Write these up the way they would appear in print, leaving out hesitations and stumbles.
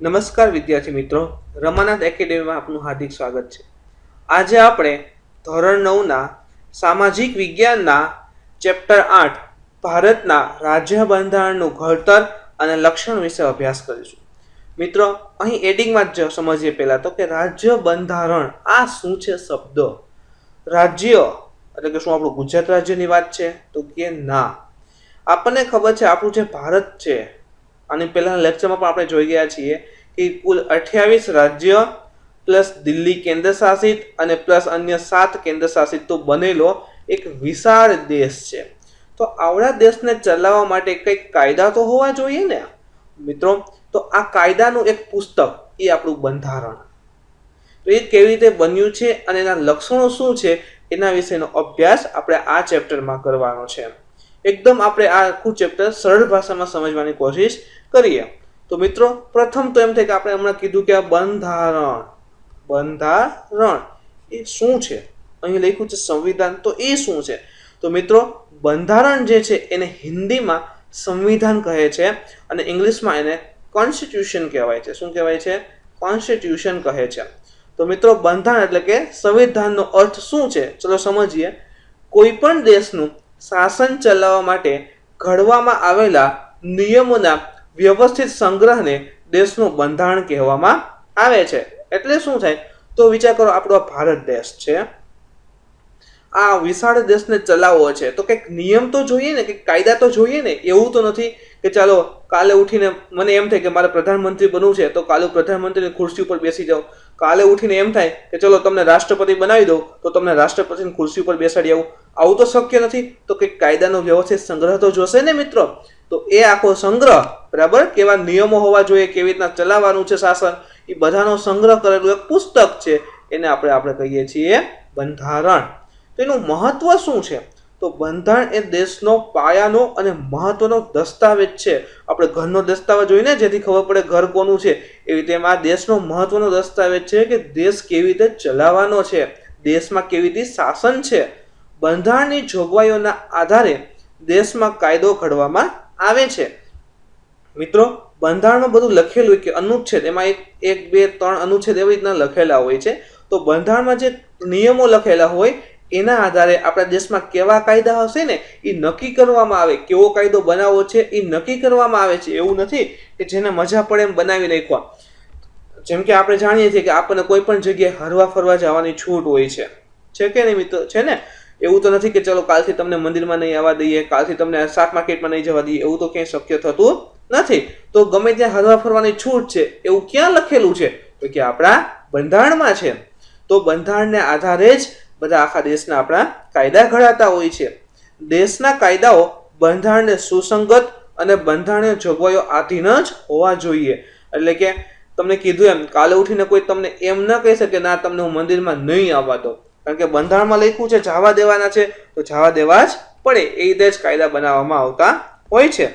નમસ્કાર વિદ્યાર્થી મિત્રો, રમાનાથ એકેડેમીમાં આપનું હાર્દિક સ્વાગત છે. આજે આપણે ધોરણ 9ના સામાજિક વિજ્ઞાનના ચેપ્ટર 8 ભારતના રાજ્ય બંધારણનું ઘડતર અને લક્ષણ વિશે અભ્યાસ કરીશું. મિત્રો, અહીં એડિંગમાં જ સમજીએ પહેલાં તો કે રાજ્ય બંધારણ આ શું છે શબ્દ. રાજ્ય એટલે કે શું આપણું ગુજરાત રાજ્યની વાત છે? તો કે ના. આપણને ખબર છે આપણું જે ભારત છે, અને પહેલાના લેક્ચરમાં પણ આપણે જોઈ ગયા છીએ કે કુલ 28 રાજ્ય પ્લસ દિલ્હી કેન્દ્ર શાસિત અને પ્લસ અન્ય 7 કેન્દ્ર શાસિત તો બનેલો એક વિશાળ દેશ છે. તો આવડા દેશને ચલાવવા માટે કંઈક કાયદા તો હોવા જોઈએ ને મિત્રો. તો આ કાયદાનું એક પુસ્તક એ આપણું બંધારણ. તો એ કેવી રીતે બન્યું છે અને એના લક્ષણો શું છે એના વિશેનો અભ્યાસ આપણે આ ચેપ્ટરમાં કરવાનો છે. એકદમ આપણે આ આખું ચેપ્ટર સરળ ભાષામાં સમજવાની કોશિશ કરીએ. તો મિત્રો, પ્રથમ તો એમ થાય કે આપણે હમણાં કીધું કે આ બંધારણ એ શું છે. અહીં લખ્યું છે સંવિધાન, તો એ શું છે? તો મિત્રો, બંધારણ જે છે એને હિન્દીમાં સંવિધાન કહે છે અને ઇંગ્લિશમાં એને કોન્સ્ટિટ્યુશન કહેવાય છે. શું કહેવાય છે? કોન્સ્ટિટ્યુશન કહે છે. તો મિત્રો, બંધારણ એટલે કે સંવિધાનનો અર્થ શું છે ચલો સમજીએ. કોઈ પણ દેશનું શાસન ચલાવવા માટે ઘડવામાં આવેલા નિયમોના વ્યવસ્થિત સંગ્રહને દેશનું બંધારણ કહેવામાં આવે છે. એટલે શું થાય? તો વિચાર કરો, આપણો ભારત દેશ છે, આ વિશાળ દેશને ચલાવવો છે તો કંઈક નિયમ તો જોઈએ ને, કંઈક કાયદા તો જોઈએ ને. એવું તો નથી કે ચાલો કાલે ઉઠીને મને એમ થાય કે મારે પ્રધાનમંત્રી બનવું છે તો કાલે પ્રધાનમંત્રીની ખુરશી ઉપર બેસી જાઉં. કાલે ઉઠીને એમ થાય કે ચલો તમને રાષ્ટ્રપતિ બનાવી દઉં તો તમને રાષ્ટ્રપતિની ખુરશી ઉપર બેસાડી આવું. આવું તો શક્ય નથી. તો કંઈક કાયદાનો વ્યવસ્થિત સંગ્રહ તો જોશે ને મિત્રો. તો એ આખો સંગ્રહ, બરાબર, કેવા નિયમો હોવા જોઈએ, કેવી રીતના ચલાવવાનું છે શાસન, એ બધાનો સંગ્રહ કરેલું એક પુસ્તક છે. એને આપણે કહીએ છીએ બંધારણ. તો એનું મહત્વ શું છે? તો બંધારણ એ દેશનો પાયાનો અને મહત્વનો દસ્તાવેજ છે. આપણે ઘરનો દસ્તાવેજ જોઈને જેથી ખબર પડે ઘર કોનું છે, એવી રીતે આ દેશનો મહત્વનો દસ્તાવેજ છે કે દેશ કેવી રીતે ચલાવવાનો છે, દેશમાં કેવી રીતે શાસન છે. બંધારણની જોગવાઈઓના આધારે દેશમાં કાયદો ઘડવામાં આવે છે. મિત્રો, બંધારણમાં બધું લખેલું હોય કે અનુચ્છેદ, એમાં 1, 2, 3 અનુચ્છેદ એવી રીતના લખેલા હોય છે. તો બંધારણમાં જે નિયમો લખેલા હોય એના આધારે આપણા દેશમાં કેવા કાયદા હશે ને એ નક્કી કરવામાં આવે. કેવો કાયદો બનાવવો છે એ નક્કી કરવામાં આવે છે. એવું નથી કે જેને મજા પડે એમ બનાવી નાખવા. જેમ કે આપણે જાણીએ છીએ કે આપણને કોઈ પણ જગ્યાએ હરવા ફરવા જવાની છૂટ હોય છે કે નહીં મિત્રો? છે ને? એવું તો નથી કે ચલો કાલથી તમને મંદિરમાં નહીં આવવા દઈએ, કાલથી તમને શાક માર્કેટમાં નહીં જવા દઈએ. એવું તો ક્યાંય શક્ય થતું નથી. તો ગમે ત્યાં હરવા ફરવાની છૂટ છે એવું ક્યાં લખેલું છે? તો કે આપણા બંધારણમાં છે. તો બંધારણને આધારે જ બધા આખા દેશના આપણા કાયદા ઘડાતા હોય છે. દેશના કાયદાઓ બંધારણને સુસંગત અને બંધારણીય જોગવાઈઓ આધીન જ હોવા જોઈએ. એટલે કે તમને કીધું એમ, કાલે ઉઠીને કોઈ તમને એમ ન કહી શકે ના તમને હું મંદિરમાં નહીં આવવા દઉં, કારણ કે બંધારણમાં લખ્યું છે જવા દેવાના છે તો જવા દેવા જ પડે. એ રીતે જ કાયદા બનાવવામાં આવતા હોય છે.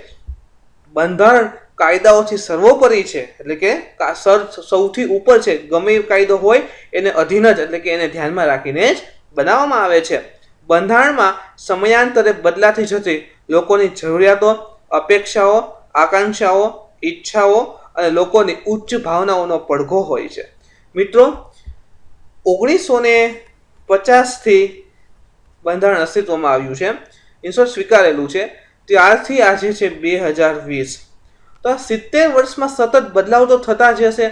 બંધારણ કાયદાઓથી સર્વોપરી છે, એટલે કે સૌથી ઉપર છે. ગમે એ કાયદો હોય એને અધીન જ, એટલે કે એને ધ્યાનમાં રાખીને જ બનાવવામાં આવે છે. બંધારણમાં સમયાંતરે બદલાતી જતી લોકોની જરૂરિયાતો, અપેક્ષાઓ, આકાંક્ષાઓ, ઈચ્છાઓ અને લોકોની ઉચ્ચ ભાવનાઓનો પડઘો હોય છે. મિત્રો, 1950થી બંધારણ અસ્તિત્વમાં આવ્યું છે, સ્વીકારેલું છે. ત્યારથી આજે છે 2020. તો આ 70 વર્ષમાં સતત બદલાવ તો થતા જ હશે.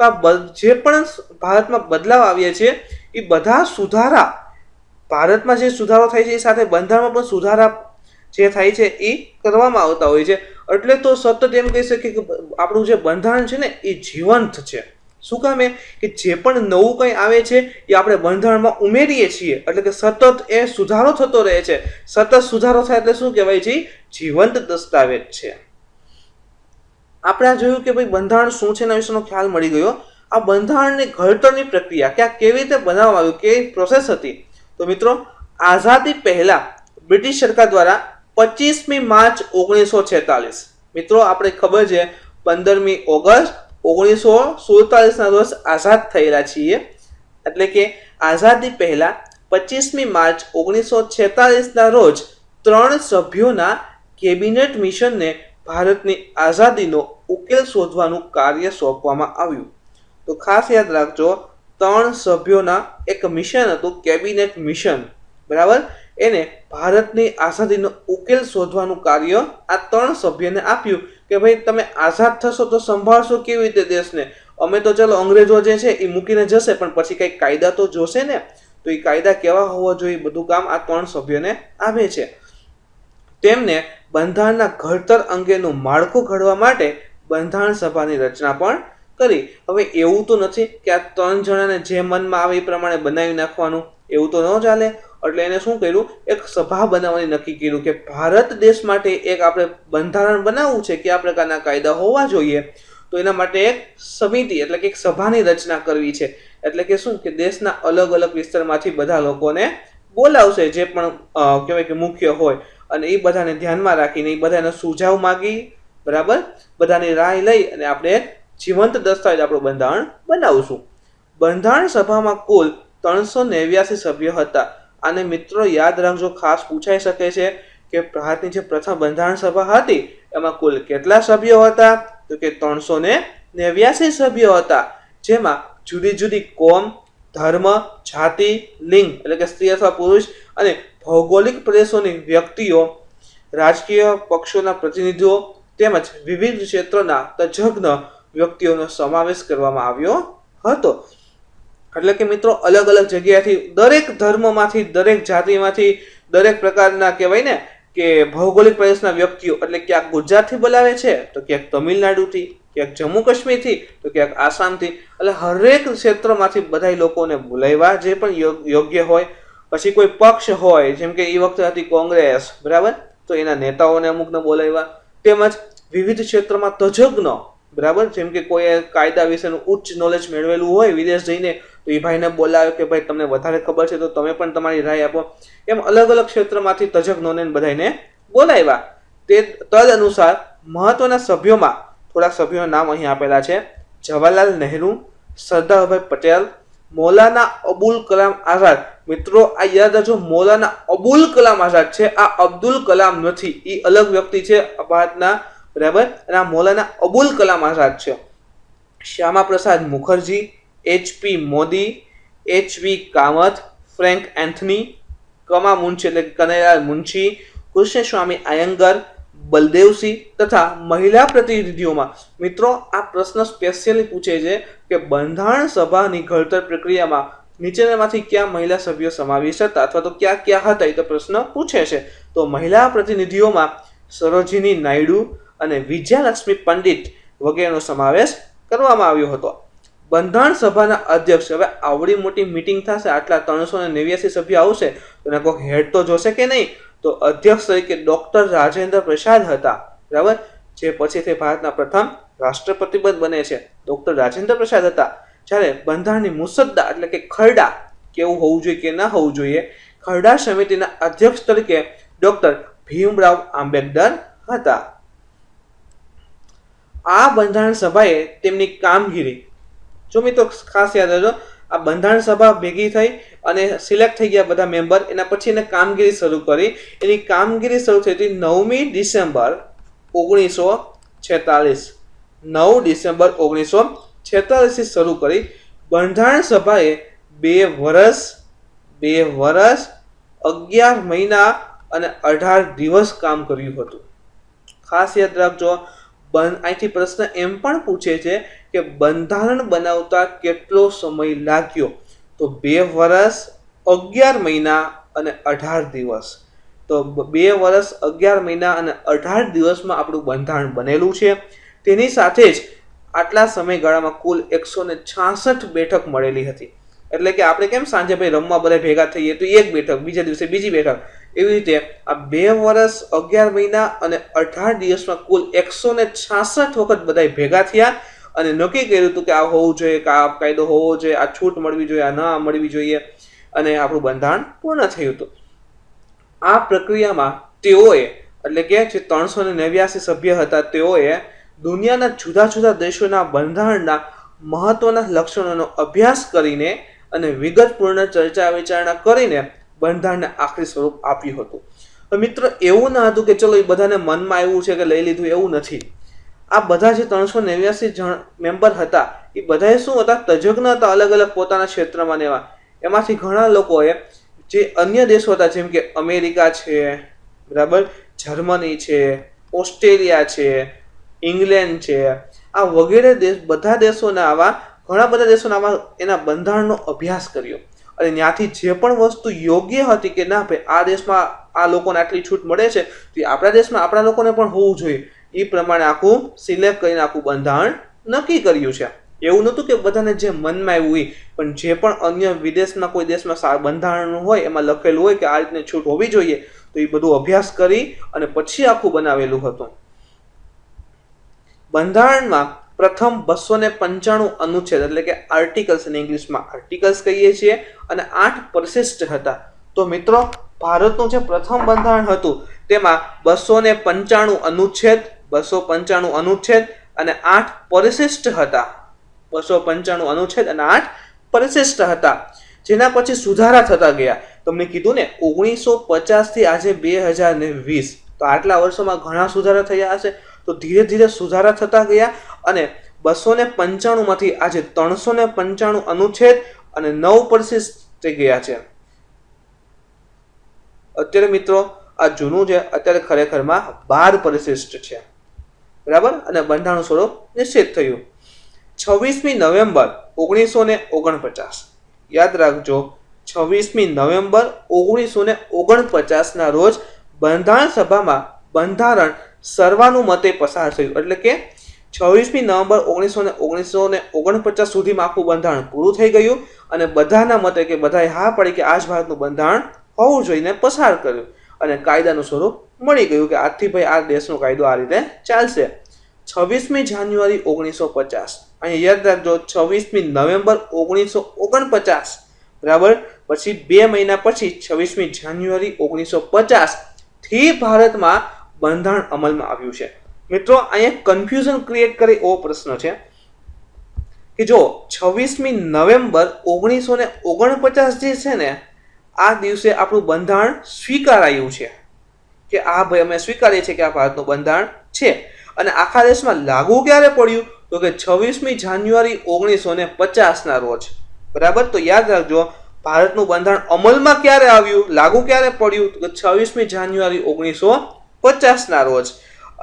તો આ જે પણ ભારતમાં બદલાવ આવ્યા છે એ બધા સુધારા, ભારતમાં જે સુધારો થાય છે એ સાથે બંધારણમાં પણ સુધારા જે થાય છે એ કરવામાં આવતા હોય છે. એટલે તો સતત એમ કહી શકીએ કે આપણું જે બંધારણ છે ને એ જીવંત છે. શું કામે? કે જે પણ નવું કંઈ આવે છે એ આપણે બંધારણમાં ઉમેરીએ છીએ, એટલે કે સતત એ સુધારો થતો રહે છે. સતત સુધારો થાય એટલે શું કહેવાય છે? જીવંત દસ્તાવેજ છે. આપણે જોયું કે ભાઈ બંધારણ શું છે એના વિશેનો ખ્યાલ મળી ગયો. આ બંધારણની ઘડતરની પ્રક્રિયા કે આ કેવી રીતે બનાવવામાં આવ્યું, કેવી પ્રોસેસ હતી. તો મિત્રો, આઝાદી પહેલા બ્રિટિશ સરકાર દ્વારા 25મી માર્ચ 1946, મિત્રો આપણે ખબર છે 15મી ઓગસ્ટ 1947ના રોજ આઝાદ થયેલા છીએ. એટલે કે આઝાદી પહેલા 25મી માર્ચ 1946ના રોજ 3 સભ્યોના કેબિનેટ મિશનને ભારતની આઝાદીનો ઉકેલ શોધવાનું કાર્ય સોંપવામાં આવ્યું. તો ખાસ યાદ રાખજો, 3 સભ્યોના એક મિશન હતું, કેબિનેટ મિશન, બરાબર. એને ભારતની આઝાદીનો ઉકેલ શોધવાનું કાર્ય આ 3 સભ્યને આપ્યું કે ભાઈ તમે આઝાદ થશો તો સંભાળશો કેવી રીતે દેશને? અમે તો ચલો અંગ્રેજો જે છે એ મૂકીને જશે, પણ પછી કંઈક કાયદા તો જોશે ને. તો એ કાયદા કેવા હોવા જોઈએ, બધું કામ આ 3 સભ્યોને આવે છે. તેમને બંધારણના ઘડતર અંગેનું માળખું ઘડવા માટે બંધારણ સભાની રચના પણ કરી. હવે એવું તો નથી કે આ 3 જણાને જે મનમાં આવે એ પ્રમાણે બનાવી નાખવાનું, એવું તો ન ચાલે. એટલે એને શું કર્યું, એક સભા બનાવવાની નક્કી કર્યું કે ભારત દેશ માટે એક આપણે બંધારણ બનાવવું છે કે આ પ્રકારના કાયદા હોવા જોઈએ. તો એના માટે એક સમિતિ એટલે કે એક સભાની રચના કરવી છે. એટલે કે શું કે દેશના અલગ અલગ વિસ્તારમાંથી બધા લોકોને બોલાવશે, જે પણ કહેવાય કે મુખ્ય હોય, અને એ બધાને ધ્યાનમાં રાખીને એ બધાને સુઝાવ માગી, બરાબર, બધાની રાય લઈ અને આપણે એક જીવંત દસ્તાવેજ આપણું બંધારણ બનાવશું. બંધારણ સભામાં કુલ 389 સભ્યો હતા. અને મિત્રો યાદ રાખજો, ખાસ પૂછાઈ શકે છે કે ભારતની જે પ્રથમ બંધારણ સભા હતી એમાં કુલ કેટલા સભ્યો હતા? તો કે 389 સભ્યો હતા, જેમાં જુદી જુદી કોમ, ધર્મ, જાતિ, લિંગ એટલે કે સ્ત્રી અથવા પુરુષ અને ભૌગોલિક પ્રદેશોની વ્યક્તિઓ, રાજકીય પક્ષોના પ્રતિનિધિઓ તેમજ વિવિધ ક્ષેત્રોના તજજ્ઞ વ્યક્તિઓનો સમાવેશ કરવામાં આવ્યો હતો. એટલે કે મિત્રો અલગ અલગ જગ્યાથી, દરેક ધર્મમાંથી, દરેક જાતિમાંથી, દરેક પ્રકારના કહેવાય ને કે ભૌગોલિક પ્રદેશના વ્યક્તિઓ, એટલે ક્યાંક ગુજરાતથી બોલાવે છે, તો ક્યાંક તમિલનાડુથી, ક્યાંક જમ્મુ કાશ્મીરથી, તો ક્યાંક આસામથી. એટલે હરેક ક્ષેત્રમાંથી બધા લોકોને બોલાવ્યા જે પણ યોગ્ય હોય. પછી કોઈ પક્ષ હોય, જેમ કે એ વખતે હતી કોંગ્રેસ, બરાબર, તો એના નેતાઓને અમુકને બોલાવ્યા. તેમજ વિવિધ ક્ષેત્રમાં તજજ્ઞ, બરાબર, જેમ કે કોઈ કાયદા વિશેનું ઉચ્ચ નોલેજ મેળવેલું હોય વિદેશ જઈને, તો એ ભાઈને બોલાવે કે ભાઈ તમને વધારે ખબર છે તો તમે પણ તમારી રાય આપો. એમ અલગ અલગ ક્ષેત્રમાંથી તજજ્ઞોને બધાને બોલાવ્યા. તે તદ અનુસાર મહત્વના સભ્યોમાં થોડા સભ્યોના નામ અહીં આપેલા છે: જવાહરલાલ નહેરુ, સરદાર વલ્લભભાઈ પટેલ, મૌલાના અબુલ કલામ આઝાદ. મિત્રો આ યાદ રાખજો, મૌલાના અબુલ કલામ આઝાદ છે, આ અબ્દુલ કલામ નથી, એ અલગ વ્યક્તિ છે ભારતના, બરાબર. અને આ મૌલાના અબુલ કલામ આઝાદ છે. Shyama Prasad Mukherjee, HP Modi, HV Kamat, Frank Anthony, કમા મુનશી એટલે કનૈયાલાલ મુનશી, કૃષ્ણસ્વામી આયંગર, બલદેવસિંહ તથા મહિલા પ્રતિનિધિઓમાં. મિત્રો આ પ્રશ્ન સ્પેશિયલી પૂછે છે કે બંધારણ સભાની ઘડતર પ્રક્રિયામાં નીચેનામાંથી કયા મહિલા સભ્યો સમાવેશ હતા, અથવા તો ક્યાં ક્યાં હતા, એ તો પ્રશ્ન પૂછે છે. તો મહિલા પ્રતિનિધિઓમાં સરોજિની નાયડુ અને વિજયાલક્ષ્મી પંડિત વગેરેનો સમાવેશ કરવામાં આવ્યો હતો. બંધારણ સભાના અધ્યક્ષ, હવે આવડી મોટી મીટિંગ થશે, આટલા 389 સભ્યો આવશે, તો એના કોઈ હેડ તો જોશે કે નહીં. તો અધ્યક્ષ તરીકે ડોક્ટર રાજેન્દ્ર પ્રસાદ હતા, બરાબર, જે પછીથી ભારતના પ્રથમ રાષ્ટ્રપતિ બને છે. ડોક્ટર રાજેન્દ્ર પ્રસાદ હતા. જ્યારે બંધારણની મુસદ્દા એટલે કે ખરડા કેવું હોવું જોઈએ કે ના હોવું જોઈએ, ખરડા સમિતિના અધ્યક્ષ તરીકે ડોક્ટર ભીમરાવ આંબેડકર હતા. આ બંધારણ સભાએ તેમની કામગીરી, જો મિત્રો ખાસ યાદ રાખજો, આ બંધારણ સભા ભેગી થઈ અને સિલેક્ટ થઈ ગયા બધા મેમ્બર, એના પછી એને કામગીરી શરૂ કરી. એની કામગીરી શરૂ થઈ હતી 9મી ડિસેમ્બર 1946. 9 ડિસેમ્બર 1946 શરૂ કરી. બંધારણ સભાએ 2 વર્ષ 11 મહિના અને 18 દિવસ કામ કર્યું હતું. ખાસ યાદ રાખજો, અહીંથી પ્રશ્ન એમ પણ પૂછે છે કે બંધારણ બનાવતા કેટલો સમય લાગ્યો? તો 2 વર્ષ 11 મહિના અને 18 દિવસ. તો 2 વર્ષ 11 મહિના અને 18 દિવસમાં આપણું બંધારણ બનેલું છે. તેની સાથે જ આટલા સમયગાળામાં કુલ 166 બેઠક મળેલી હતી. એટલે કે આપણે કેમ સાંજે ભાઈ રમવા બધા ભેગા થઈએ તો એક બેઠક, બીજા દિવસે બીજી બેઠક, એવી રીતે આ 2 વર્ષ 11 મહિના અને 18 દિવસમાં કુલ 166 વખત બધા ભેગા થયા અને નક્કી કર્યું હતું કે આ હોવું જોઈએ, કે આ કાયદો હોવો જોઈએ, આ છૂટ મળવી જોઈએ, આ ના મળવી જોઈએ, અને આપણું બંધારણ પૂર્ણ થયું હતું. આ પ્રક્રિયામાં તેઓએ, એટલે કે જે 389 સભ્ય હતા, તેઓએ દુનિયાના જુદા જુદા દેશોના બંધારણના મહત્વના લક્ષણોનો અભ્યાસ કરીને અને વિગતપૂર્ણ ચર્ચા વિચારણા કરીને બંધારણને આખરી સ્વરૂપ આપ્યું હતું. તો મિત્રો એવું ન હતું કે ચલો એ બધાને મનમાં આવ્યું છે કે લઈ લીધું, એવું નથી. આ બધા જે 389 જણ મેમ્બર હતા એ બધાએ શું હતા, તજજ્ઞ હતા અલગ અલગ પોતાના ક્ષેત્રમાં. એવા એમાંથી ઘણા લોકોએ જે અન્ય દેશો હતા જેમ કે અમેરિકા છે, બરાબર, જર્મની છે, ઓસ્ટ્રેલિયા છે, ઇંગ્લેન્ડ છે, આ વગેરે દેશ, બધા દેશોના આવા ઘણા બધા દેશોના આવા એના બંધારણનો અભ્યાસ કર્યો અને ત્યાંથી જે પણ વસ્તુ યોગ્ય હતી કે ના ભાઈ આ દેશમાં આ લોકોને આટલી છૂટ મળે છે તો આપણા દેશમાં આપણા લોકોને પણ હોવું જોઈએ, એ પ્રમાણે આખું સિલેક્ટ કરીને આખું બંધારણ નક્કી કર્યું છે. એવું નહોતું કે બધાને જે મનમાં આવ્યું હોય, પણ જે પણ અન્ય વિદેશમાં કોઈ દેશમાં બંધારણ હોય એમાં લખેલું હોય કે આ રીતની છૂટ હોવી જોઈએ તો એ બધું અભ્યાસ કરી અને પછી આખું બનાવેલું હતું. બંધારણમાં પ્રથમ 295 અનુચ્છેદ એટલે કે આર્ટિકલ્સ, અને ઇંગ્લિશમાં આર્ટિકલ્સ કહીએ છીએ, અને 8 પરિશિષ્ટ હતા. તો મિત્રો ભારતનું જે પ્રથમ બંધારણ હતું તેમાં 295 અનુચ્છેદ અને 8 પરિશિષ્ટ હતા. 295 અનુચ્છેદ અને 8 પરિશિષ્ટ હતા, જેના પછી સુધારા થતા ગયા. તમને કીધું ને 1950 થી આજે 2020, તો આટલા વર્ષોમાં ઘણા સુધારા થયા હશે. તો ધીરે ધીરે સુધારા થતા ગયા અને 295 માંથી આજે 395 અનુચ્છેદ અને 9 પરિશિષ્ટ થઈ ગયા છે. અત્યારે મિત્રો આ જૂનું છે, અત્યારે ખરેખરમાં 12 પરિશિષ્ટ છે, બરાબર, અને બંધારણ સ્વરૂપ નિશ્ચિત થયું 26મી નવેમ્બર 1949. યાદ રાખજો, 26મી નવેમ્બર 1949 ના રોજ બંધારણ સભામાં બંધારણ સર્વાનુમતે પસાર થયું. એટલે કે 26મી નવેમ્બર 1949 સુધીમાં આખું બંધારણ પૂરું થઈ ગયું અને બધાના મતે કે બધાએ હા પડી કે આ જ ભારતનું બંધારણ હોવું જોઈએ, પસાર કર્યું અને કાયદાનું સ્વરૂપ મળી ગયું કે આજથી ભાઈ આ દેશનો કાયદો આ રીતે ચાલશે. 26મી જાન્યુઆરી 1950, અહીંયા યાદ રાખજો 26મી નવેમ્બર 1949, બરાબર, પછી 2 મહિના પછી 26મી જાન્યુઆરી 1950 થી ભારતમાં બંધારણ અમલમાં આવ્યું છે. મિત્રો અહીંયા કન્ફ્યુઝન ક્રિએટ કરે એવો પ્રશ્ન છે કે જો 26મી નવેમ્બર 1949 જે છે ને આ દિવસે આપણું બંધારણ સ્વીકારાયું છે કે આ ભાઈ અમે સ્વીકારીએ છીએ કે આ ભારતનું બંધારણ છે, અને આખા દેશમાં લાગુ ક્યારે પડ્યું તો કે 26મી જાન્યુઆરી 1950 ના રોજ, બરાબર. તો યાદ રાખજો ભારતનું બંધારણ અમલમાં ક્યારે આવ્યું, લાગુ ક્યારે પડ્યું તો કે 26મી જાન્યુઆરી 1950 ના રોજ.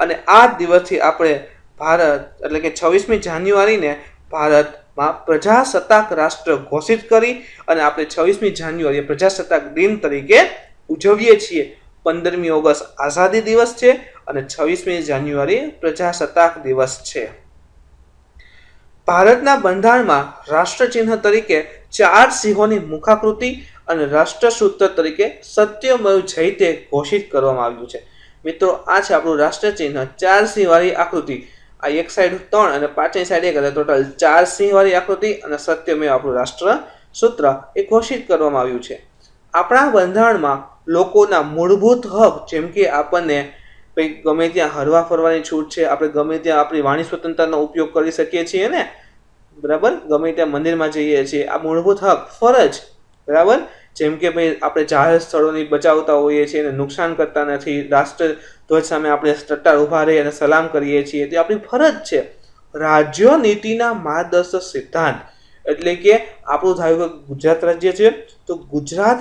અને આ દિવસથી આપણે ભારત એટલે કે 26મી જાન્યુઆરીને ભારતમાં પ્રજાસત્તાક રાષ્ટ્ર ઘોષિત કરી અને આપણે 26મી જાન્યુઆરી પ્રજાસત્તાક દિન તરીકે ઉજવીએ છીએ. 15મી ઓગસ્ટ આઝાદી દિવસ છે અને 26મી જાન્યુઆરી પ્રજાસત્તાક દિવસ છે. ભારતના બંધારણમાં રાષ્ટ્રચિહ્ન તરીકે 4 સિંહોની મુખાકૃતિ અને રાષ્ટ્રસૂત્ર તરીકે સત્યમેવ જયતે ઘોષિત કરવામાં આવ્યું છે. મિત્રો આ છે આપણું રાષ્ટ્રચિહ્ન, 4 સિંહ વાળી આકૃતિ. આ એક સાઈડ 3 અને પાછળની સાઈડ 1, ટોટલ 4 સિંહ વાળી આકૃતિ અને સત્યમેવ આપણું રાષ્ટ્રસૂત્ર એ ઘોષિત કરવામાં આવ્યું છે. આપણા બંધારણમાં લોકોના મૂળભૂત હક જેમ કે આપણને ગમે ત્યાં હરવા ફરવાની છૂટ છે, આપણે ગમે ત્યાં આપણી વાણી સ્વતંત્રતાનો ઉપયોગ કરી શકીએ છીએ ને, બરાબર, ગમે ત્યાં મંદિરમાં જઈએ છીએ, આ મૂળભૂત હક, ફરજ, બરાબર, જેમ કે ભાઈ આપણે જાહેર સ્થળોની બચાવતા હોઈએ છીએ અને નુકસાન કરતા નથી, રાષ્ટ્રધ્વજ સામે આપણે ટટ્ટાર ઊભા રહી અને સલામ કરીએ છીએ, તે આપણી ફરજ છે. રાજ્ય નીતિના માર્ગદર્શક સિદ્ધાંત એટલે કે આપણું ધારો કે ગુજરાત રાજ્ય છે તો ગુજરાત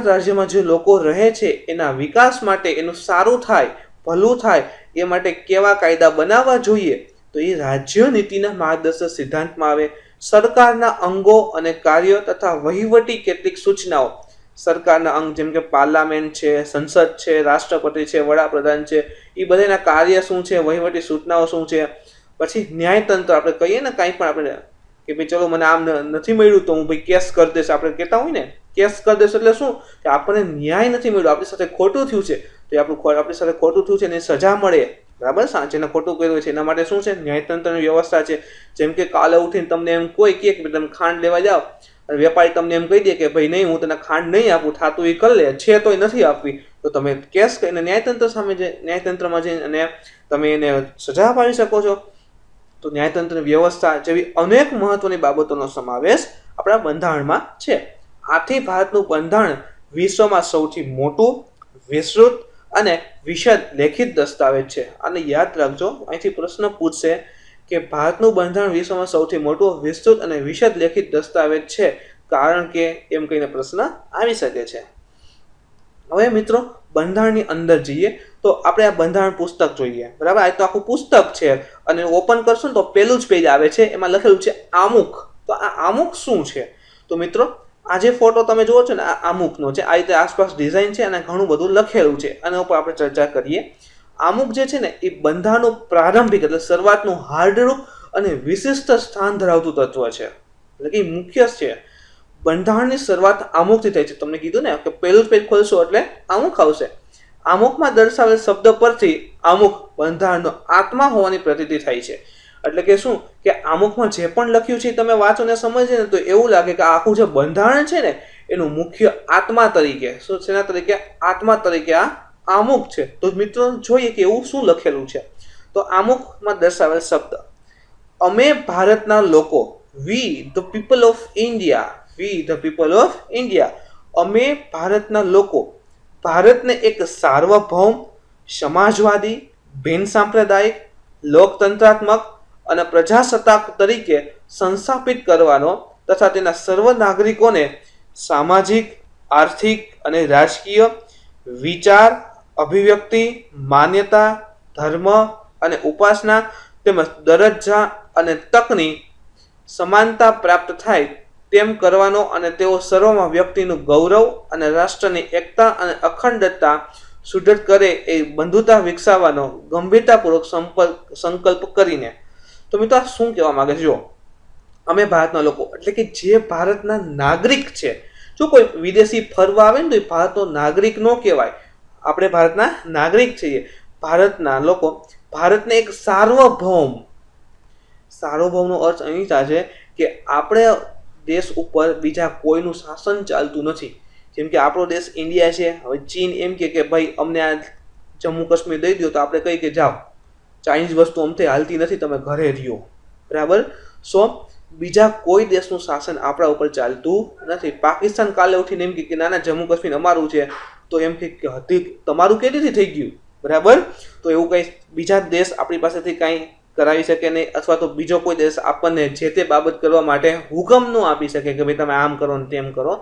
રાજ્યમાં જે લોકો રહે છે એના વિકાસ માટે, એનું સારું થાય, ભલું થાય એ માટે કેવા કાયદા બનાવવા જોઈએ તો એ રાજ્ય નીતિના માર્ગદર્શક સિદ્ધાંતમાં આવે. સરકારના અંગો અને કાર્યો તથા વહીવટી કેટલીક સૂચનાઓ, સરકારના અંગ જેમ કે પાર્લામેન્ટ છે, સંસદ છે, રાષ્ટ્રપતિ છે, વડાપ્રધાન છે, એ બધાના કાર્ય શું છે, વહીવટી સૂચનાઓ શું છે. પછી ન્યાયતંત્ર, આપણે કહીએ ને કાંઈ પણ આપણે કે ભાઈ ચલો મને આમ નથી મળ્યું તો હું ભાઈ કેસ કરી દઈશ, આપણે કહેતા હોય ને કેસ કરી દઈશ એટલે શું કે આપણને ન્યાય નથી મળ્યો, આપણી સાથે ખોટું થયું છે તો આપણી સાથે ખોટું થયું છે એની સજા મળે, બરાબર. જેને ખોટું કર્યું છે એના માટે શું છે, ન્યાયતંત્રની વ્યવસ્થા છે. જેમ કે કાલે ઉઠીને તમને એમ કોઈ કહે કે તમે ખાંડ લેવા જાઓ અને વેપારી તમને એમ કહી દે કે ભાઈ નહીં હું તને ખાંડ નહીં આપું, થાતું એ કરી લે છે તોય નથી આપવી, તો તમે કેસ કરીને ન્યાયતંત્ર સામે ન્યાયતંત્રમાં જઈને તમે એને સજા પાડી શકો છો. તો ન્યાયતંત્રની વ્યવસ્થા જેવી અનેક મહત્વની બાબતોનો સમાવેશ આપણા બંધારણમાં છે. આથી ભારતનું બંધારણ વિશ્વમાં સૌથી મોટું, વિસ્તૃત અને વિશદ લેખિત દસ્તાવેજ છે. આને યાદ રાખજો, અહીંથી પ્રશ્ન પૂછશે કે ભારતનું બંધારણ વિશ્વમાં સૌથી મોટું વિસ્તૃત અને વિશદ લેખિત દસ્તાવેજ છે, કારણ કે એમ કહીને પ્રશ્ન આવી શકે છે. હવે મિત્રો બંધારણની અંદર જઈએ તો આપણે આ બંધારણ પુસ્તક જોઈએ, બરાબર. આ તો આખું પુસ્તક છે અને ઓપન કરશું તો પહેલું જ પેજ આવે છે, એમાં લખેલું છે આમુખ. તો આ આમુખ શું છે? તો મિત્રો આ જે ફોટો તમે જુઓ છો ને, આ આમુખનો છે. આ રીતે આસપાસ ડિઝાઇન છે અને ઘણું બધું લખેલું છે, આના ઉપર આપણે ચર્ચા કરીએ. આમુખ જે છે ને એ બંધારણનું પ્રારંભિક એટલે શરૂઆતનું હાર્ડરૂપ અને વિશિષ્ટ સ્થાન ધરાવતું તત્વ છે, એટલે કે મુખ્ય છે. બંધારણની શરૂઆત આમુખથી થાય છે. તમને કીધું ને કે પહેલું પેજ ખોલશો એટલે આમુખ આવશે. આમુખમાં દર્શાવેલ શબ્દ પરથી આમુખ બંધારણનો આત્મા હોવાની પ્રતીતિ થાય છે. એટલે કે શું કે આમુખમાં જે પણ લખ્યું છે તમે વાંચો ને સમજે ને તો એવું લાગે કે આખું જે બંધારણ છે ને એનું મુખ્ય આત્મા તરીકે શું છે, તરીકે આત્મા તરીકે આ આમુખ છે. તો મિત્રો જોઈએ કે એવું શું લખેલું છે. તો આમુખમાં દર્શાવેલ શબ્દ અમે ભારતના લોકો, વી the people of India, V the people of India, અમે ભારતના લોકો ભારતને એક સાર્વભૌમ, સમાજવાદી, બિન સાંપ્રદાયિક, લોકતંત્રાત્મક અને પ્રજાસત્તાક તરીકે સંસ્થાપિત કરવાનો તથા તેના સર્વ નાગરિકોને સામાજિક, આર્થિક અને રાજકીય વિચાર, અભિવ્યક્તિ, માન્યતા, ધર્મ અને ઉપાસના તેમજ દરજ્જા અને તકની સમાનતા પ્રાપ્ત થાય તેમ કરવાનો અને તેઓ સર્વમાં વ્યક્તિનું ગૌરવ અને રાષ્ટ્રની એકતા અને અખંડતા સુદૃઢ કરે એ બંધુતા વિકસાવવાનો ગંભીરતાપૂર્વક સંકલ્પ કરીને. તો મિત્રો આ શું કહેવા માંગે છે? જો અમે ભારતના લોકો એટલે કે જે ભારતના નાગરિક છે. જો કોઈ વિદેશી ફરવા આવે ને તો એ ભારતનો નાગરિક ન કહેવાય, આપણે ભારતના નાગરિક છીએ. ભારતના લોકો ભારતને એક સાર્વભૌમ, સાર્વભૌમનો અર્થ અહીં થાય છે કે આપણે દેશ ઉપર બીજા કોઈનું શાસન ચાલતું નથી. જેમ કે આપણો દેશ ઇન્ડિયા છે, હવે ચીન એમ કે ભાઈ અમને આ જમ્મુ કાશ્મીર દઈ દો, તો આપણે કહીએ કે જાઓ, ચાઇનીઝ વસ્તુ અમથી હાલતી નથી, તમે ઘરે રહ્યો, બરાબર. સો બીજા કોઈ દેશનું શાસન આપણા ઉપર ચાલતું નથી. પાકિસ્તાન કાલે ઉઠીને એમ કે ના ના જમ્મુ કાશ્મીર અમારું છે, તો એમ કે હતી તમારું કેટીથી થઈ ગયું, બરાબર. તો એવું કંઈ બીજા દેશ આપણી પાસેથી કાંઈ કરાવી શકે નહીં, અથવા તો બીજો કોઈ દેશ આપણને જે તે બાબત કરવા માટે હુકમ ન આપી શકે કે ભાઈ તમે આમ કરો ને તેમ કરો.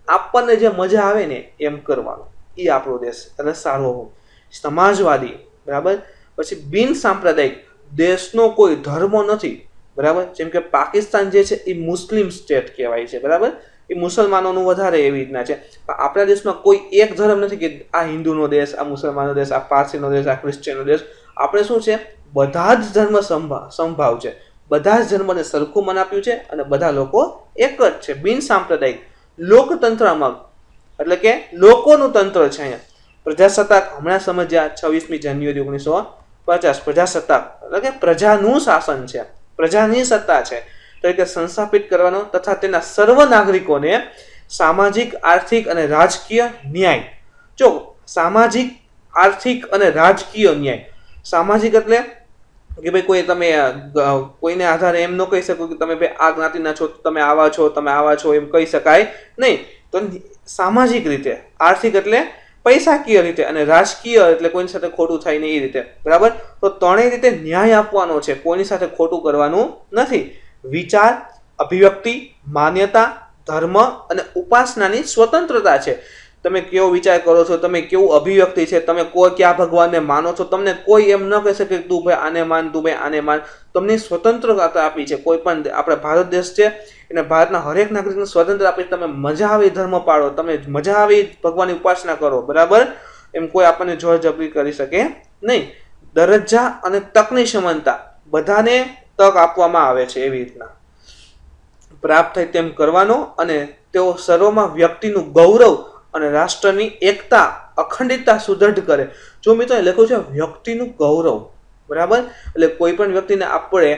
આપણને જે મજા આવે ને એમ કરવાનું, એ આપણો દેશ. અને સાર્વભૌમ, સમાજવાદી, બરાબર. પછી બિન સાંપ્રદાયિક, દેશનો કોઈ ધર્મ નથી, બરાબર. જેમ કે પાકિસ્તાન જે છે એ મુસ્લિમ સ્ટેટ કહેવાય છે, બરાબર. એ મુસલમાનોનું વધારે એવી રીતના છે. પણ આપણા દેશમાં કોઈ એક ધર્મ નથી કે આ હિન્દુનો દેશ, આ મુસલમાનનો દેશ, આ પારસીનો દેશ, આ ક્રિશ્ચિયનનો દેશ. આપણે શું છે, બધા જ ધર્મ સંભાવ છે, બધા જ ધર્મને સરખું મન આપ્યું છે અને બધા લોકો એક જ છે. બિન સાંપ્રદાયિક, લોકતંત્રમાં એટલે કે લોકોનું તંત્ર છે. અહીંયા પ્રજાસત્તાક હમણાં સમજ્યા 26મી જાન્યુઆરી 1950, પ્રજાસત્તાક એટલે કે પ્રજાનું શાસન છે, પ્રજાની સત્તા છે, તરીકે સંસ્થાપિત કરવાનો તથા તેના સર્વ નાગરિકોને સામાજિક, આર્થિક અને રાજકીય ન્યાય. જો સામાજિક, આર્થિક અને રાજકીય ન્યાય, સામાજિક એટલે કે ભાઈ કોઈ તમે કોઈને આધારે એમ ન કહી શકો કે તમે ભાઈ આ જ્ઞાતિના છો, તમે આવા છો, તમે આવા છો, એમ કહી શકાય નહીં. તો સામાજિક રીતે, આર્થિક એટલે પૈસાકીય રીતે, અને રાજકીય એટલે કોઈની સાથે ખોટું થાય નહીં એ રીતે, બરાબર. તો ત્રણેય રીતે ન્યાય આપવાનો છે, કોઈની સાથે ખોટું કરવાનું નથી. વિચાર, અભિવ્યક્તિ, માન્યતા, ધર્મ અને ઉપાસનાની સ્વતંત્રતા છે. તમે કેવો વિચાર કરો છો, તમે કેવું અભિવ્યક્તિ છે, તમે કોઈ કયા ભગવાનને માનો છો, તમને કોઈ એમ ન કહી શકે તું ભાઈ આને માન, તું ભાઈ આને માન. તમને સ્વતંત્રતા આપી છે. કોઈ પણ આપણે ભારત દેશ છે એને ભારતના હરેક નાગરિકને સ્વતંત્ર આપી છે. તમે મજા આવે ધર્મ પાળો, તમે મજા આવે ભગવાનની ઉપાસના કરો, બરાબર. એમ કોઈ આપણને જોર જબરી કરી શકે નહીં. દરજ્જા અને તકની સમાનતા, બધાને તક આપવામાં આવે છે, એવી રીતના પ્રાપ્ત થાય તેમ કરવાનો, અને તેઓ સર્વમાં વ્યક્તિનું ગૌરવ અને રાષ્ટ્રની એકતા, અખંડિતતા સુદૃઢ કરે. જો મિત્રો લખ્યું છે વ્યક્તિનું ગૌરવ, બરાબર. એટલે કોઈ પણ વ્યક્તિને આપણે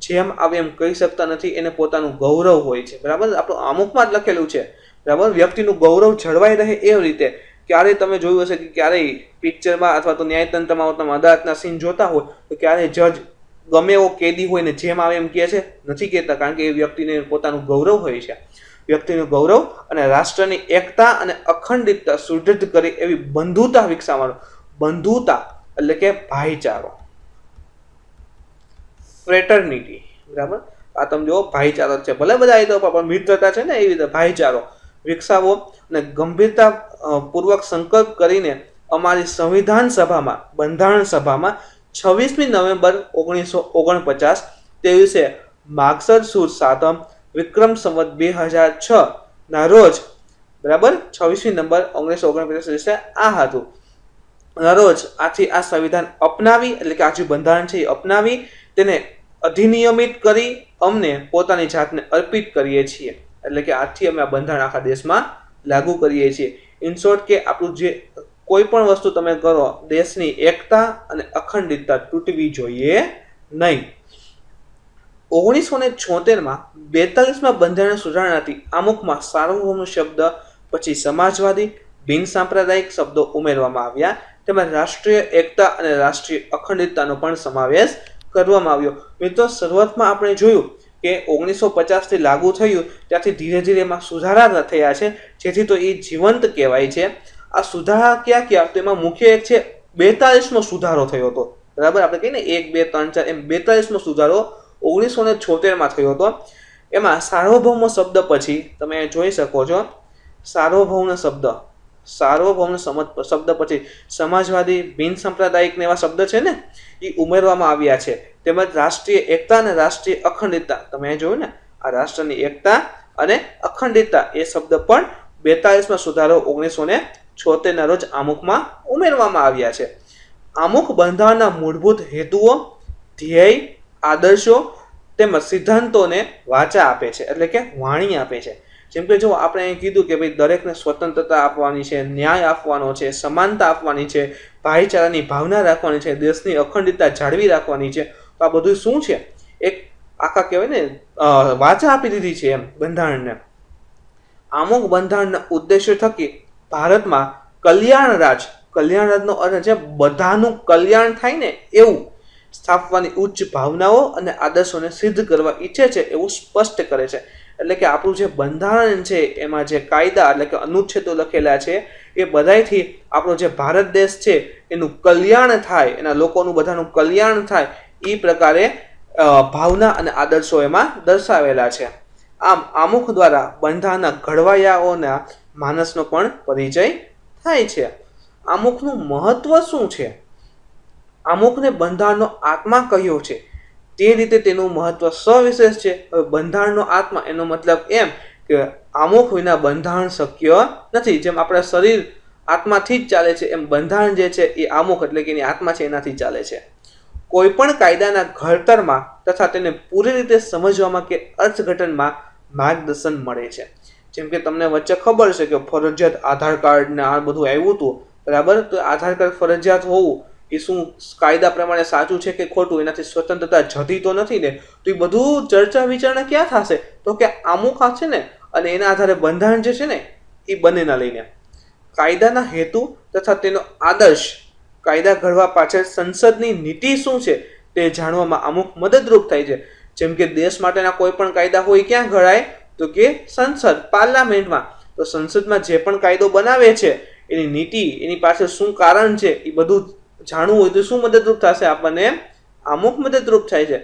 જેમ આવે એમ કહી શકતા નથી, એને પોતાનું ગૌરવ હોય છે, બરાબર. આપણું અમુકમાં જ લખેલું છે, બરાબર. વ્યક્તિનું ગૌરવ જળવાઈ રહે એવી રીતે. ક્યારેય તમે જોયું હશે કે ક્યારેય પિક્ચરમાં અથવા તો ન્યાયતંત્રમાં તમે અદાલતના સીન જોતા હોય તો ક્યારેય જજ ગમે એવો કેદી હોય ને જેમ આવે એમ કહે છે? નથી કહેતા, કારણ કે એ વ્યક્તિને પોતાનું ગૌરવ હોય છે. વ્યક્તિનું ગૌરવ અને રાષ્ટ્રની એકતા અને અખંડિતતા સુદૃઢ કરી એવી બંધુતા વિકસાવવાનો. બંધુતા એટલે કે ભાઈચારો, ફ્રેટર્નિટી, બરાબર. આ તમે જુઓ ભાઈચારો છે, ભલે બધા તો પણ મિત્રતા છે ને, એવી રીતે ભાઈચારો વિકસાવો અને ગંભીરતા પૂર્વક સંકલ્પ કરીને અમારી સંવિધાન સભામાં, બંધારણ સભામાં 26મી નવેમ્બર 1949 તે દિવસે માગસર સુદ સાતમ વિક્રમ સંવત 2006 ના રોજ, બરાબર, 26મી નવેમ્બર 1949 દિવસે આ હતું ના રોજ આથી આ સંવિધાન અપનાવી, એટલે કે આ જે બંધારણ છે એ અપનાવી તેને અધિનિયમિત કરી અમને પોતાની જાતને અર્પિત કરીએ છીએ. એટલે કે આજથી અમે આ બંધારણ આખા દેશમાં લાગુ કરીએ છીએ. ઇન શોર્ટ કે આપણું જે કોઈ પણ વસ્તુ તમે કરો, દેશની એકતા અને અખંડિતતા તૂટવી જોઈએ નહીં. 1976માં 42માં બંધારણ સુધારણાથી આમુખમાં સાર્વભૌમ શબ્દ પછી સમાજવાદી, બિન સાંપ્રદાયિક શબ્દો ઉમેરવામાં આવ્યા. તેમાં રાષ્ટ્રીય એકતા અને રાષ્ટ્રીય અખંડિતતાનો પણ સમાવેશ કરવામાં આવ્યો. મિત્રો, શરૂઆતમાં આપણે જોયું કે 1950 થી લાગુ થયું, ત્યાંથી ધીરે ધીરે એમાં સુધારા થયા છે, જેથી તો એ જીવંત કહેવાય છે. આ સુધારા ક્યાં ક્યાં? તો એમાં મુખ્ય એક છે 42મો સુધારો થયો હતો, બરાબર. આપણે કહીએ ને 1, 2, 3, 4 એમ 42મો સુધારો 1976માં થયો હતો. એમાં સાર્વભૌમ શબ્દ પછી તમે જોઈ શકો છો, સાર્વભૌમ શબ્દ પછી સમાજવાદી, બિન સાંપ્રદાયિક ને એવા શબ્દ છે ને, એ ઉમેરવામાં આવ્યા છે. તેમજ રાષ્ટ્રીય એકતા અને રાષ્ટ્રીય અખંડિતતા, તમે જોયું ને, આ રાષ્ટ્રની એકતા અને અખંડિતતા એ શબ્દ પણ 42માં સુધારો 1976 ના રોજ આમુખમાં ઉમેરવામાં આવ્યા છે. આમુખ બંધારણના મૂળભૂત હેતુઓ, ધ્યેય, આદર્શો તેમજ સિદ્ધાંતોને વાચા આપે છે, એટલે કે વાણી આપે છે. જેમ કે જો આપણે અહીં કીધું કે ભાઈ દરેકને સ્વતંત્રતા આપવાની છે, ન્યાય આપવાનો છે, સમાનતા આપવાની છે, ભાઈચારાની ભાવના રાખવાની છે, દેશની અખંડિતતા જાળવી રાખવાની છે, તો આ બધું શું છે? એક આખા કહેવાય ને વાચા આપી દીધી છે એમ બંધારણને. આમુખ બંધારણના ઉદ્દેશ્ય થકી ભારતમાં કલ્યાણરાજનો અર્થ છે બધાનું કલ્યાણ થાય ને એવું સ્થાપવાની ઉચ્ચ ભાવનાઓ અને આદર્શોને સિદ્ધ કરવા ઈચ્છે છે એવું સ્પષ્ટ કરે છે. એટલે કે આપણું જે બંધારણ છે એમાં જે કાયદા એટલે કે અનુચ્છેદો લખેલા છે એ બધાયથી આપણો જે ભારત દેશ છે એનું કલ્યાણ થાય, એના લોકોનું બધાનું કલ્યાણ થાય એ પ્રકારે ભાવના અને આદર્શો એમાં દર્શાવેલા છે. આમ આમુખ દ્વારા બંધારણના ઘડવાયાઓના માનસનો પણ પરિચય થાય છે. આમુખનું મહત્વ શું છે? આમુખને બંધારણનો આત્મા કહ્યો છે, તે રીતે તેનું મહત્વ સવિશેષ છે. બંધારણનો આત્મા એનો મતલબ એમ કે આમુખ વિના બંધારણ શક્ય નથી. જેમ આપણા શરીર આત્માથી જ ચાલે છે, એમ બંધારણ જે છે એ આમુખ એટલે કે એની આત્મા છે એનાથી ચાલે છે. કોઈ પણ કાયદાના ઘડતરમાં તથા તેને પૂરી રીતે સમજવામાં કે અર્થઘટનમાં માર્ગદર્શન મળે છે. જેમ કે તમને વચ્ચે ખબર છે કે ફરજિયાત આધાર કાર્ડ ને આ બધું આવ્યું હતું, બરાબર. તો આધાર કાર્ડ ફરજિયાત હોવું એ શું કાયદા પ્રમાણે સાચું છે કે ખોટું, એનાથી સ્વતંત્રતા જતી તો નથી ને. તો એ બધું ચર્ચા વિચારણા ક્યાં થશે? તો કે આમુખ છે ને, અને એના આધારે બંધારણ જે છે ને એ બંનેના લઈને કાયદાના હેતુ તથા તેનો આદર્શ, કાયદા ઘડવા પાછળ સંસદની નીતિ શું છે તે જાણવામાં આમુખ મદદરૂપ થાય છે. જેમ કે દેશ માટેના કોઈ પણ કાયદા હોય ક્યાં ઘડાય? તો કે સંસદ, પાર્લામેન્ટમાં. તો સંસદમાં જે પણ કાયદો બનાવે છે એની નીતિ, એની પાછળ શું કારણ છે એ બધું જાણવું હોય તો શું મદદરૂપ થશે આપણને? આમુખ મદદરૂપ થાય છે.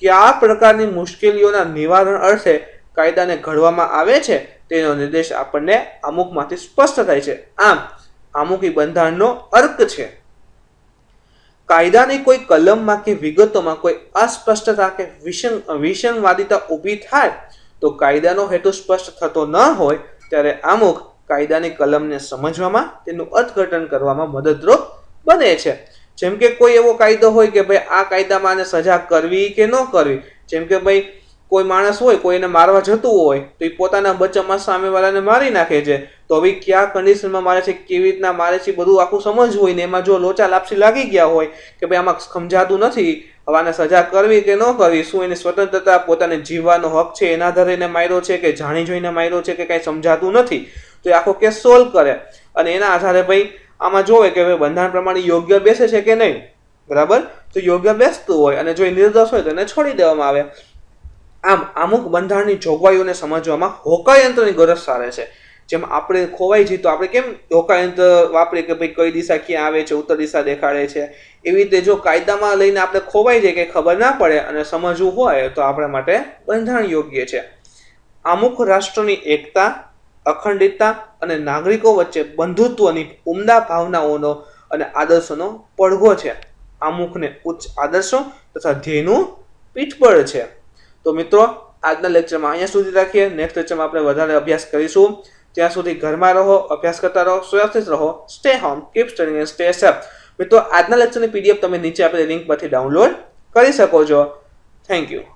કયા પ્રકારની મુશ્કેલીઓના નિવારણ અર્થે કાયદાને ઘડવામાં આવે છે તેનો નિર્દેશ આપણને આમુખમાંથી સ્પષ્ટ થાય છે. આમ આમુખ એ બંધારણનો અર્ક છે. કાયદાની કોઈ કલમમાં કે વિગતોમાં કોઈ અસ્પષ્ટતા કે વિસંવાદિતા ઊભી થાય તો કાયદાનો હેતુ સ્પષ્ટ થતો ન હોય ત્યારે આમુખ કાયદાની કલમને સમજવામાં, તેનું અર્થઘટન કરવામાં મદદરૂપ બને છે. જેમ કે કોઈ એવો કાયદો હોય કે ભાઈ આ કાયદામાં આને સજા કરવી કે ન કરવી. જેમ કે ભાઈ કોઈ માણસ હોય, કોઈને મારવા જતું હોય તો એ પોતાના બચ્ચામાં સામેવાળાને મારી નાખે છે. તો હવે કયા કન્ડિશનમાં મારે છે, કેવી રીતના મારે છે, બધું આખું સમજવું હોય ને એમાં જો લોચા લાપસી લાગી ગયા હોય કે ભાઈ આમાં સમજાતું નથી, હવે આને સજા કરવી કે ન કરવી, શું એની સ્વતંત્રતા, પોતાને જીવવાનો હક છે એના આધારે એને માર્યો છે કે જાણી જોઈને માર્યો છે કે કાંઈ સમજાતું નથી, તો એ આખો કેસ સોલ્વ કરે અને એના આધારે ભાઈ આમાં જોવે કે ભાઈ બંધારણ પ્રમાણે યોગ્ય બેસે છે કે નહીં, બરાબર. તો યોગ્ય બેસતું હોય અને જો એ નિર્દોષ હોય તો એને છોડી દેવામાં આવે. આમ અમુક બંધારણની જોગવાઈઓને સમજવામાં હોકાયંત્રની ગરજ સારે છે. જેમ આપણે ખોવાઈ જઈએ તો આપણે કેમ હોકાયંત્ર વાપરીએ કે ભાઈ કઈ દિશા ક્યાં આવે છે, ઉત્તર દિશા દેખાડે છે. એવી રીતે જો કાયદામાં લઈને આપણે ખોવાઈ જાય કે ખબર ના પડે અને સમજવું હોય તો આપણા માટે બંધારણ યોગ્ય છે. અમુક રાષ્ટ્રની એકતા, અખંડિતતા અને નાગરિકો વચ્ચે બંધુત્વની ઉમદા ભાવનાઓનો અને આદર્શોનો પડઘો છે. અમુકને ઉચ્ચ આદર્શો તથા ધ્યેયનું પીઠબળ છે. તો મિત્રો, આજના લેક્ચરમાં અહીંયા સુધી રાખીએ. નેક્સ્ટ લેક્ચરમાં આપણે વધારે અભ્યાસ કરીશું. ત્યાં સુધી ઘરમાં રહો, અભ્યાસ કરતા રહો, સુરક્ષિત રહો. Stay home, keep studying and stay safe. મિત્રો, આજના લેક્ચરની પીડીએફ તમે નીચે આપેલી લિંક પરથી ડાઉનલોડ કરી શકો છો. Thank you.